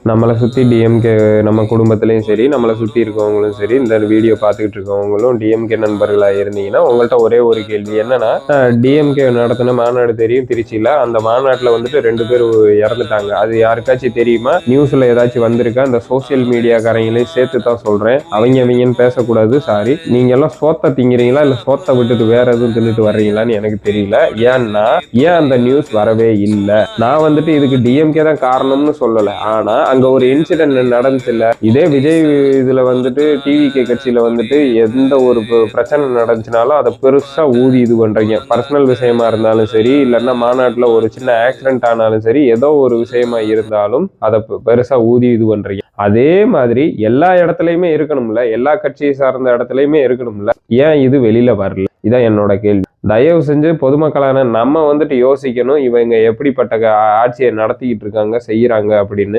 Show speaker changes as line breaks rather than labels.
நம்மளை சுற்றி டிஎம்கே நம்ம குடும்பத்துலேயும் சரி, நம்மளை சுற்றி இருக்கவங்களும் சரி, இந்த வீடியோ பார்த்துக்கிட்டு இருக்கவங்களும் டிஎம்கே நண்பர்களாக இருந்தீங்கன்னா உங்கள்கிட்ட ஒரே ஒரு கேள்வி என்னன்னா, டிஎம்கே நடத்தின மாநாடு தெரியும் திருச்சியில். அந்த மாநாட்டில் வந்துட்டு 2 பேர் இறந்துட்டாங்க. அது யாருக்காச்சும் தெரியுமா? நியூஸில் ஏதாச்சும் வந்திருக்கா? இந்த சோசியல் மீடியாக்காரங்களையும் சேர்த்து தான் சொல்கிறேன். அவங்கன்னு பேசக்கூடாது, சாரி. நீங்கள் எல்லாம் சோத்தை திங்கிறீங்களா இல்லை சோத்தை விட்டுட்டு வேற எதுவும் தின்னுட்டு வர்றீங்களான்னு எனக்கு தெரியல. ஏன் அந்த நியூஸ் வரவே இல்லை? நான் வந்துட்டு இதுக்கு டிஎம்கே தான் காரணம்னு சொல்லலை. ஆனால் அங்க ஒரு இன்சிடென்ட் நடந்துச்சு இல்ல. இதே விஜய் இதுல வந்துட்டு டிவிகே கட்சியில வந்துட்டு எந்த ஒரு பிரச்சனை நடந்துச்சுனாலும் அதை பெருசா ஊதி இது பண்றீங்க. பர்சனல் விஷயமா இருந்தாலும் சரி, இல்லைன்னா மாநாட்டுல ஒரு சின்ன ஆக்சிடென்ட் ஆனாலும் சரி, ஏதோ ஒரு விஷயமா இருந்தாலும் அதை பெருசா ஊதி இது பண்றீங்க. அதே மாதிரி எல்லா இடத்துலயுமே இருக்கணும்ல, எல்லா கட்சியை சார்ந்த இடத்துலயுமே இருக்கணும்ல. ஏன் இது வெளியில வரல? இதான் என்னோட கேள்வி. தயவு செஞ்சு பொதுமக்களான நம்ம வந்துட்டு யோசிக்கணும், இவங்க எப்படிப்பட்ட ஆட்சியை நடத்திக்கிட்டு இருக்காங்க, செய்யறாங்க அப்படின்னு.